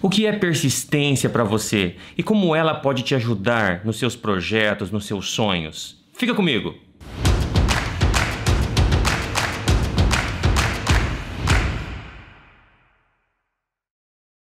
O que é persistência para você e como ela pode te ajudar nos seus projetos, nos seus sonhos? Fica comigo!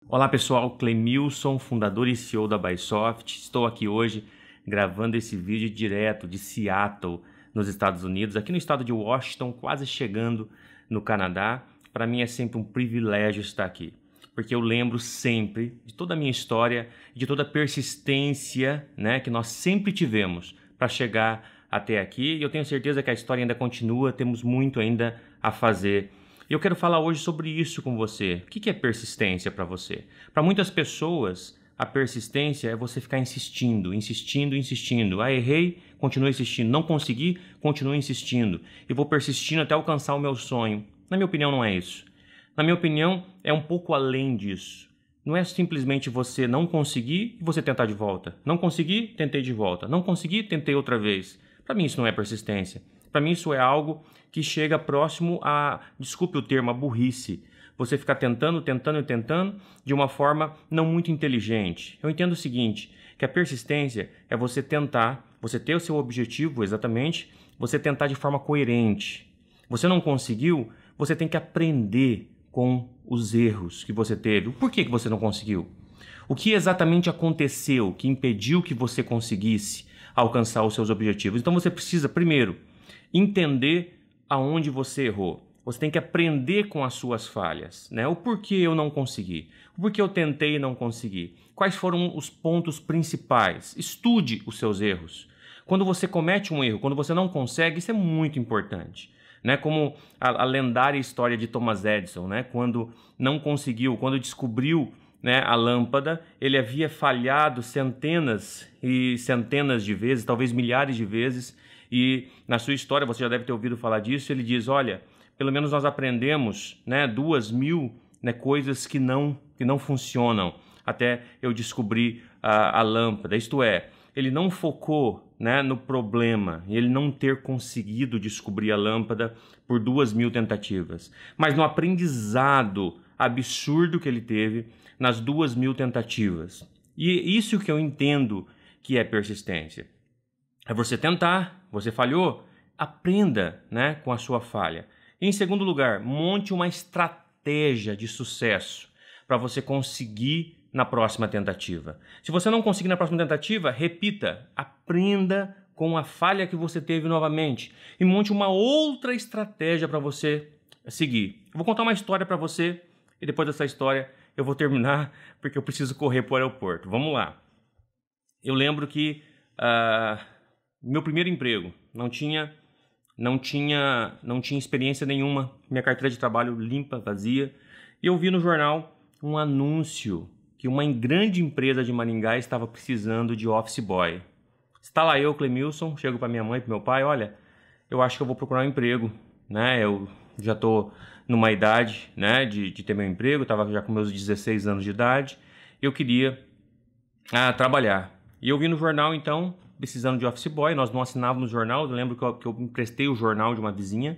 Olá pessoal, Clemilson, fundador e CEO da Bysoft. Estou aqui hoje gravando esse vídeo direto de Seattle, nos Estados Unidos, aqui no estado de Washington, quase chegando no Canadá. Para mim é sempre um privilégio estar aqui, porque eu lembro sempre de toda a minha história, de toda a persistência, né, que nós sempre tivemos para chegar até aqui. E eu tenho certeza que a história ainda continua, temos muito ainda a fazer. E eu quero falar hoje sobre isso com você. O que é persistência para você? Para muitas pessoas, a persistência é você ficar insistindo, insistindo, insistindo. Ah, errei, continuo insistindo. Não consegui, continuo insistindo. E vou persistindo até alcançar o meu sonho. Na minha opinião, não é isso. Na minha opinião, é um pouco além disso. Não é simplesmente você não conseguir e você tentar de volta. Não consegui, tentei de volta. Não consegui, tentei outra vez. Para mim isso não é persistência. Para mim isso é algo que chega próximo a, desculpe o termo, a burrice. Você ficar tentando, tentando e tentando de uma forma não muito inteligente. Eu entendo o seguinte, que a persistência é você tentar, você ter o seu objetivo exatamente, você tentar de forma coerente. Você não conseguiu, você tem que aprender com os erros que você teve. Por que você não conseguiu? O que exatamente aconteceu que impediu que você conseguisse alcançar os seus objetivos? Então você precisa, primeiro, entender aonde você errou. Você tem que aprender com as suas falhas, né? O porquê eu não consegui, o porquê eu tentei e não consegui. Quais foram os pontos principais? Estude os seus erros. Quando você comete um erro, quando você não consegue, isso é muito importante. Né, como a lendária história de Thomas Edison, né, quando não conseguiu, quando descobriu, né, a lâmpada, ele havia falhado centenas e centenas de vezes, talvez milhares de vezes, e na sua história, você já deve ter ouvido falar disso, ele diz, olha, pelo menos nós aprendemos, né, 2.000, né, coisas que não funcionam, até eu descobrir a lâmpada, isto é, ele não focou, né, no problema, ele não ter conseguido descobrir a lâmpada por 2.000 tentativas, mas no aprendizado absurdo que ele teve nas 2.000 tentativas. E isso que eu entendo que é persistência. É você tentar, você falhou, aprenda, né, com a sua falha. E, em segundo lugar, monte uma estratégia de sucesso para você conseguir na próxima tentativa. Se você não conseguir na próxima tentativa, repita, aprenda com a falha que você teve novamente e monte uma outra estratégia para você seguir. Eu vou contar uma história para você e depois dessa história eu vou terminar porque eu preciso correr para o aeroporto. Vamos lá. Eu lembro que meu primeiro emprego não tinha experiência nenhuma, minha carteira de trabalho limpa, vazia, e eu vi no jornal um anúncio que uma grande empresa de Maringá estava precisando de office boy. Está lá eu, Clemilson, chego para minha mãe e para meu pai, olha, eu acho que eu vou procurar um emprego, né? Eu já estou numa idade, né, de ter meu emprego, estava já com meus 16 anos de idade, eu queria trabalhar. E eu vi no jornal, então, precisando de office boy, nós não assinávamos jornal, eu lembro que eu emprestei o jornal de uma vizinha.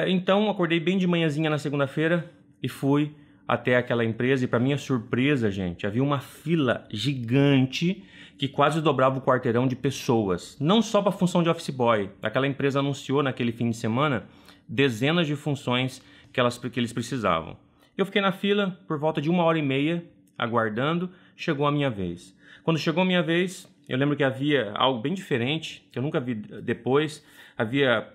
Então, acordei bem de manhãzinha na segunda-feira e fui até aquela empresa e, para minha surpresa, gente, havia uma fila gigante que quase dobrava o quarteirão de pessoas, não só para a função de office boy. Aquela empresa anunciou naquele fim de semana dezenas de funções que eles precisavam. Eu fiquei na fila por volta de 1h30 aguardando, chegou a minha vez. Quando chegou a minha vez, eu lembro que havia algo bem diferente, que eu nunca vi depois, havia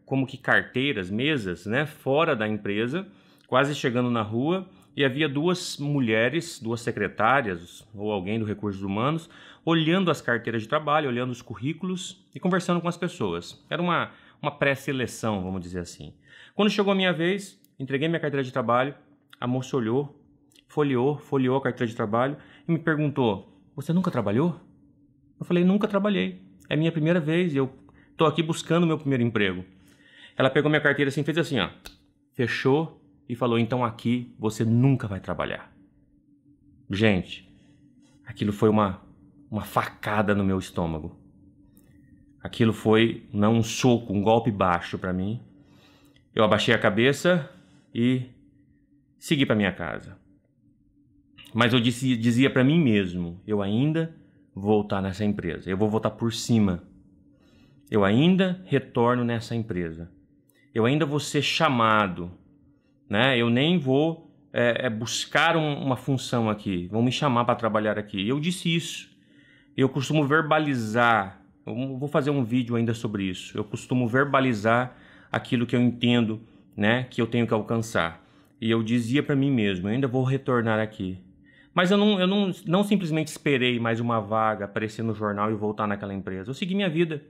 como que carteiras, mesas, né, fora da empresa, quase chegando na rua, e havia duas mulheres, duas secretárias ou alguém do Recursos Humanos, olhando as carteiras de trabalho, olhando os currículos e conversando com as pessoas. Era uma pré-seleção, vamos dizer assim. Quando chegou a minha vez, entreguei minha carteira de trabalho, a moça olhou, folheou a carteira de trabalho e me perguntou, você nunca trabalhou? Eu falei, nunca trabalhei, é minha primeira vez e eu estou aqui buscando meu primeiro emprego. Ela pegou minha carteira assim, fez assim, ó, fechou e falou, então aqui você nunca vai trabalhar. Gente, aquilo foi uma facada no meu estômago. Aquilo foi não um soco, um golpe baixo para mim. Eu abaixei a cabeça e segui para minha casa. Mas eu dizia para mim mesmo, eu ainda vou estar nessa empresa, eu vou voltar por cima. Eu ainda retorno nessa empresa. Eu ainda vou ser chamado, né? Eu nem vou buscar uma função aqui. Vão me chamar para trabalhar aqui. Eu disse isso. Eu costumo verbalizar. Eu vou fazer um vídeo ainda sobre isso. Eu costumo verbalizar aquilo que eu entendo, né? Que eu tenho que alcançar. E eu dizia para mim mesmo, eu ainda vou retornar aqui. Mas eu não simplesmente esperei mais uma vaga aparecer no jornal e voltar naquela empresa. Eu segui minha vida.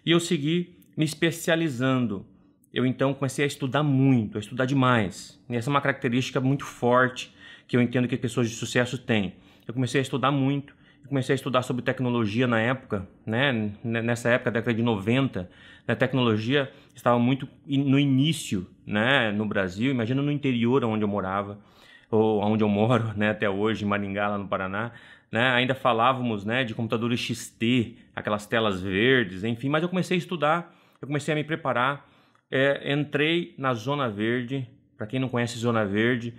E eu segui me especializando. Eu então comecei a estudar muito, a estudar demais. E essa é uma característica muito forte que eu entendo que pessoas de sucesso têm. Eu comecei a estudar muito. Eu comecei a estudar sobre tecnologia na época, né? Nessa época, década de 90, a tecnologia estava muito no início, né? No Brasil. Imagina no interior onde eu morava, ou onde eu moro, né? Até hoje, em Maringá, lá no Paraná. Né? Ainda falávamos, né, de computadores XT, aquelas telas verdes, enfim, mas eu comecei a estudar, eu comecei a me preparar, entrei na Zona Verde. Para quem não conhece Zona Verde,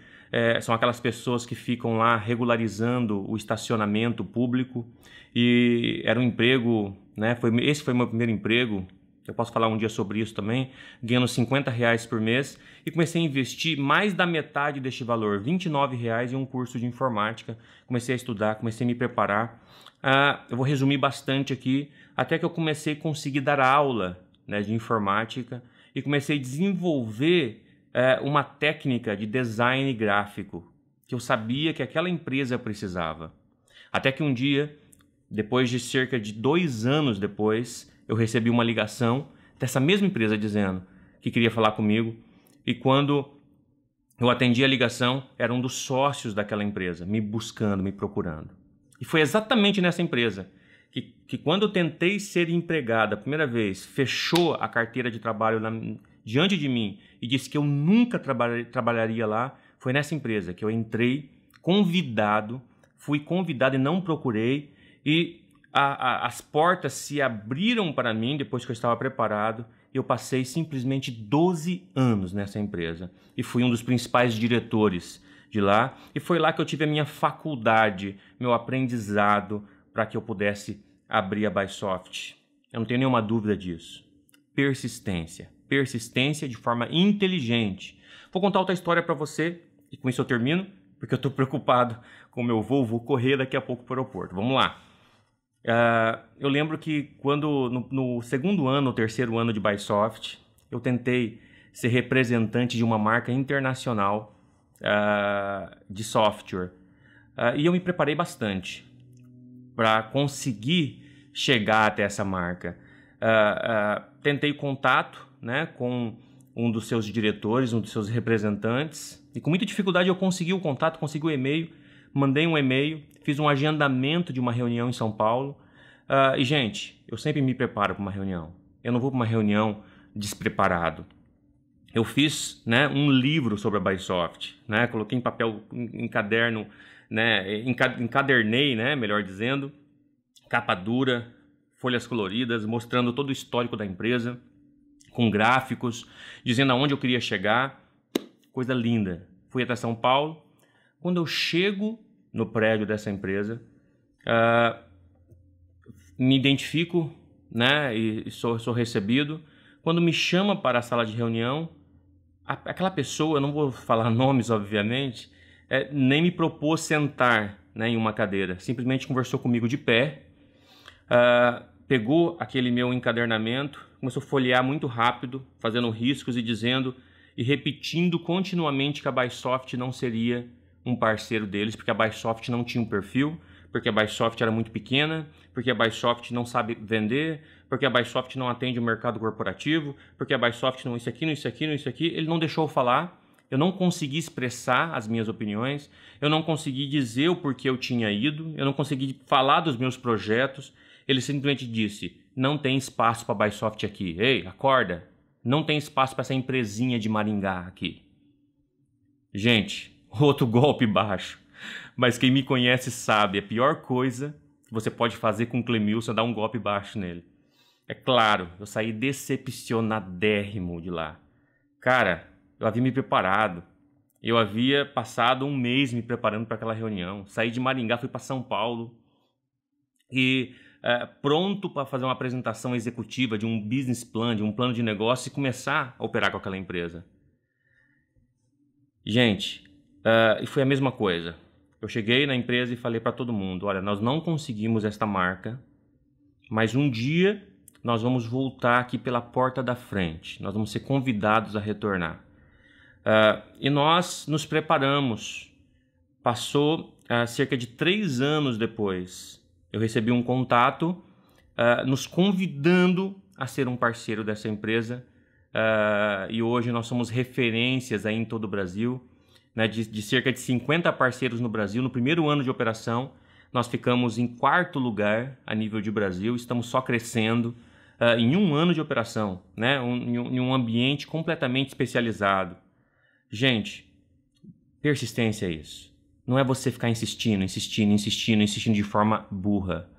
são aquelas pessoas que ficam lá regularizando o estacionamento público, e era um emprego, né, esse foi meu primeiro emprego. Eu posso falar um dia sobre isso também, ganhando R$50 por mês, e comecei a investir mais da metade deste valor, R$29 em um curso de informática. Comecei a estudar, comecei a me preparar. Eu vou resumir bastante aqui, até que eu comecei a conseguir dar aula, né, de informática, e comecei a desenvolver uma técnica de design gráfico, que eu sabia que aquela empresa precisava. Até que um dia, depois de cerca de 2 anos depois, eu recebi uma ligação dessa mesma empresa dizendo que queria falar comigo. E quando eu atendi a ligação, era um dos sócios daquela empresa, me buscando, me procurando. E foi exatamente nessa empresa que quando eu tentei ser empregado a primeira vez, fechou a carteira de trabalho diante de mim e disse que eu nunca trabalharia lá. Foi nessa empresa que eu entrei convidado, fui convidado e não procurei, e as portas se abriram para mim depois que eu estava preparado. Eu passei simplesmente 12 anos nessa empresa e fui um dos principais diretores de lá. E foi lá que eu tive a minha faculdade, meu aprendizado, para que eu pudesse abrir a Bysoft. Eu não tenho nenhuma dúvida disso. Persistência. Persistência de forma inteligente. Vou contar outra história para você e com isso eu termino, porque eu estou preocupado com o meu voo. Vou correr daqui a pouco para o aeroporto. Vamos lá. Eu lembro que quando no segundo ano, terceiro ano de Bysoft, eu tentei ser representante de uma marca internacional de software. E eu me preparei bastante para conseguir chegar até essa marca. Tentei contato, né, com um dos seus diretores, um dos seus representantes, e com muita dificuldade eu consegui o contato, consegui o e-mail, mandei um e-mail, fiz um agendamento de uma reunião em São Paulo. E, gente, eu sempre me preparo para uma reunião. Eu não vou para uma reunião despreparado. Eu fiz, né, um livro sobre a Bysoft, né, coloquei em papel, em caderno, né, encadernei, né, melhor dizendo, capa dura, folhas coloridas, mostrando todo o histórico da empresa, com gráficos, dizendo aonde eu queria chegar. Coisa linda. Fui até São Paulo. Quando eu chego no prédio dessa empresa, me identifico, né, e sou recebido. Quando me chama para a sala de reunião, aquela pessoa, eu não vou falar nomes, obviamente, nem me propôs sentar, né, em uma cadeira. Simplesmente conversou comigo de pé, pegou aquele meu encadernamento, começou a folhear muito rápido, fazendo riscos e dizendo e repetindo continuamente que a Bysoft não seria um parceiro deles, porque a Bysoft não tinha um perfil, porque a Bysoft era muito pequena, porque a Bysoft não sabe vender, porque a Bysoft não atende o mercado corporativo, porque a Bysoft não isso aqui, não isso aqui, não isso aqui. Ele não deixou eu falar, eu não consegui expressar as minhas opiniões, eu não consegui dizer o porquê eu tinha ido, eu não consegui falar dos meus projetos. Ele simplesmente disse, não tem espaço para a Bysoft aqui. Ei, acorda, não tem espaço para essa empresinha de Maringá aqui. Gente, outro golpe baixo. Mas quem me conhece sabe, a pior coisa que você pode fazer com o Clemilson é dar um golpe baixo nele. É claro, eu saí decepcionadérrimo de lá. Cara, eu havia me preparado. Eu havia passado um mês me preparando para aquela reunião. Saí de Maringá, fui para São Paulo e pronto para fazer uma apresentação executiva de um business plan, de um plano de negócio e começar a operar com aquela empresa. Gente, e foi a mesma coisa. Eu cheguei na empresa e falei para todo mundo, olha, nós não conseguimos esta marca, mas um dia nós vamos voltar aqui pela porta da frente. Nós vamos ser convidados a retornar. E nós nos preparamos. Passou cerca de 3 anos depois. Eu recebi um contato nos convidando a ser um parceiro dessa empresa. E hoje nós somos referências aí em todo o Brasil. Né, de cerca de 50 parceiros no Brasil. No primeiro ano de operação, nós ficamos em 4º lugar a nível de Brasil. Estamos só crescendo em um ano de operação, né, em um ambiente completamente especializado. Gente, persistência é isso. Não é você ficar insistindo de forma burra.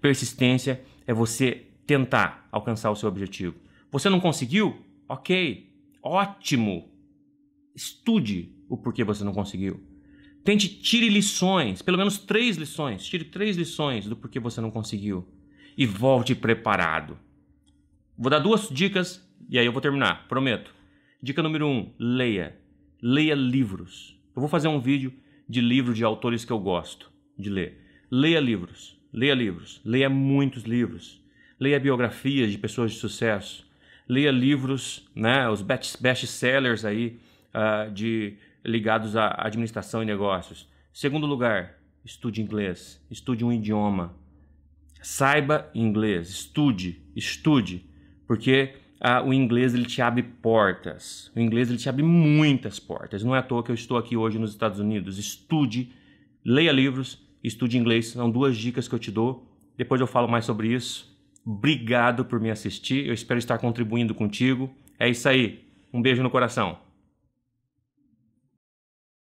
Persistência é você tentar alcançar o seu objetivo. Você não conseguiu? Ok, ótimo. Estude o porquê você não conseguiu. Tire lições, pelo menos 3 lições. Tire 3 lições do porquê você não conseguiu. E volte preparado. Vou dar 2 dicas e aí eu vou terminar, prometo. Dica número 1, leia. Leia livros. Eu vou fazer um vídeo de livros de autores que eu gosto de ler. Leia livros. Leia livros. Leia muitos livros. Leia biografias de pessoas de sucesso. Leia livros, né, os best-sellers aí, ligados à administração e negócios. Segundo lugar, estude inglês. Estude um idioma. Saiba inglês. Estude. Porque o inglês ele te abre portas. O inglês ele te abre muitas portas. Não é à toa que eu estou aqui hoje nos Estados Unidos. Estude, leia livros, estude inglês. São 2 dicas que eu te dou. Depois eu falo mais sobre isso. Obrigado por me assistir. Eu espero estar contribuindo contigo. É isso aí. Um beijo no coração.